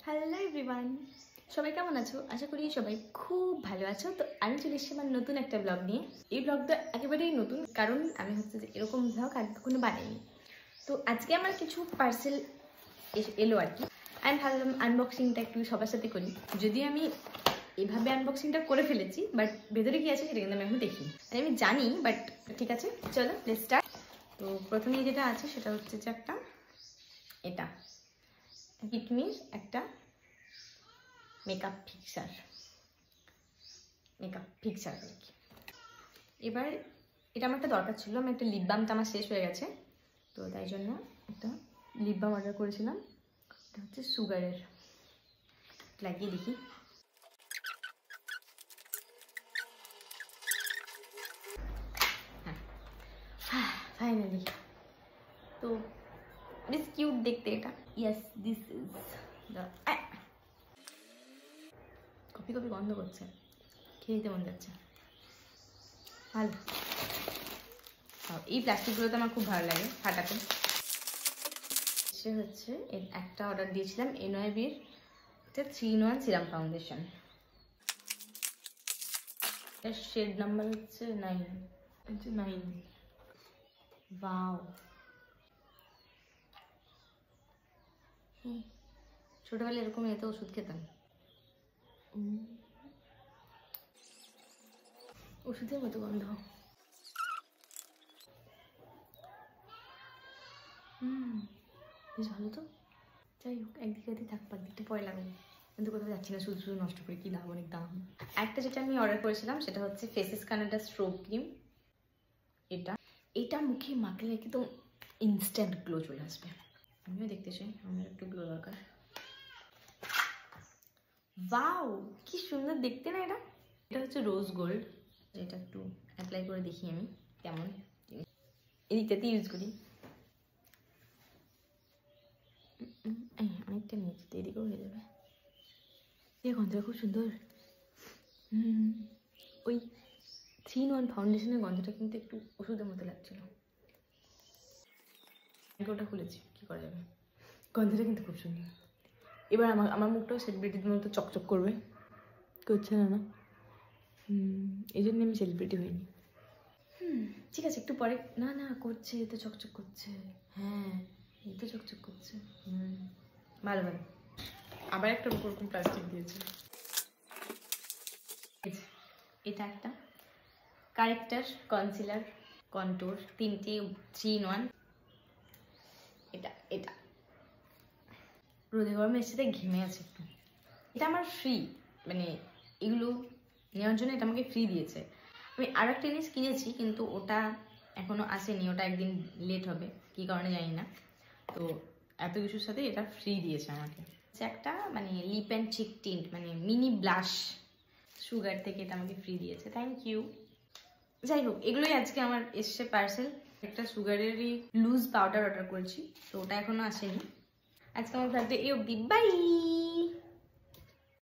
Hello everyone, সবাই কেমন আছো? আশা করি সবাই খুব ভালো আছো। তো আমি চলে এসেছি আমার নতুন একটা ব্লগ নিয়ে। এই ব্লগটা একেবারেই নতুন, কারণ আমি হচ্ছে যে এরকম ব্লগ আগে কখনো বানাইনি। তো আজকে আমার কিছু পার্সেল এলো আর কি। আমি ভাবলাম আনবক্সিংটা একটু সবার সাথে করি। যদিও আমি এভাবে আনবক্সিংটা করে ফেলেছি, বাট ভেতরে কি আছে সেটা কিন্তু আমি এখন দেখিনি। আমি জানি, বাট ঠিক আছে, চলো লেটস স্টার্ট। তো প্রথমেই যেটা আছে সেটা হচ্ছে যে এটা পিকমির একটা মেকআপ ফিক্সার আর কি। এবার এটা আমার একটা দরকার ছিল, আমার একটা লিপ বামটা আমার শেষ হয়ে গেছে, তো তাই জন্য একটা লিপ বাম অর্ডার করেছিলাম। এটা হচ্ছে সুগারের, লাগিয়ে দেখি। হ্যাঁ, ফাইনালি। তো বেশ কিউট দেখতে এটা। Yes, this is the copy গন্ধ করছে, খেয়ে দিতে মন যাচ্ছে। ভালো, এই প্লাস্টিকগুলো তো আমার খুব ভালো লাগে ফাটাতে। সে হচ্ছে একটা অর্ডার দিয়েছিলাম এনওয়াইবির 3-in-1 সিরাম ফাউন্ডেশন। এর শেড নাম্বার হচ্ছে 9। ওয়াও, ছোটবেলায় এরকম এত ওষুধ খেতাম। ওষুধের মতো গন্ধ। বেশ ভালো তো। যাই হোক, একদিকে থাকবো, একদিকটা পরে লাগাবো, কিন্তু কোথাও যাচ্ছি না, শুধু নষ্ট করে কি লাভ, অনেক দাম। একটা যেটা আমি অর্ডার করেছিলাম সেটা হচ্ছে ফেসেস কানাডা স্ট্রোব ক্রিম। এটা মুখে মাখলে একদম ইনস্ট্যান্ট গ্লো চলে আসবে। আমিও দেখতে চাই, আমার একটু গ্লো দরকার। ওয়াও, কি সুন্দর দেখতে না এটা। এটা হচ্ছে রোজ গোল্ড। এটা একটু অ্যাপ্লাই করে দেখি আমি কেমন। এদিকটাতে ইউজ করি, অনেকটা নিয়েছি, এদিকেও হয়ে যাবে। এই গন্ধটা খুব সুন্দর। ওই 3-in-1 ফাউন্ডেশনের গন্ধটা কিন্তু একটু ওষুধের মতো লাগছিল। ওটা খুলেছি, কি করা যাবে, গন্ধটা কিন্তু খুব সুন্দর। এবার আমার মুখটাও সেলিব্রিটির মতো চকচক করবে, করছে না? এই জন্য আমি সেলিব্রিটি হইনি। ঠিক আছে, একটু পরে। না করছে, এ তো চকচক করছে। হ্যাঁ, এই তো চকচক করছে। ভালো। আবার একটা ওরকম প্লাস্টিক দিয়েছে। এটা একটা কারেক্টার কনসিলার কন্ট্যুর, 3-in-1। এটা রোদে গরমে এসে ঘেমে আছে একটু। এটা আমার ফ্রি, মানে এগুলো নেওয়ার জন্য এটা আমাকে ফ্রি দিয়েছে। আমি আর একটা জিনিস কিনেছি, কিন্তু ওটা এখনো আসেনি, ওটা একদিন লেট হবে, কি কারণে জানি না। তো এত কিছুর সাথে এটা ফ্রি দিয়েছে আমাকে। একটা মানে লিপ অ্যান্ড চিক টিন্ট, মানে মিনি ব্লাশ, সুগার থেকে এটা আমাকে ফ্রি দিয়েছে, থ্যাংক ইউ। যাই হোক, এগুলোই আজকে আমার এসছে পার্সেল। একটা সুগারেরই লুজ পাউডার অর্ডার করেছি, তো ওটা এখনো আসেনি। আজকে আমার ভাবতে এই অবধি, বাই।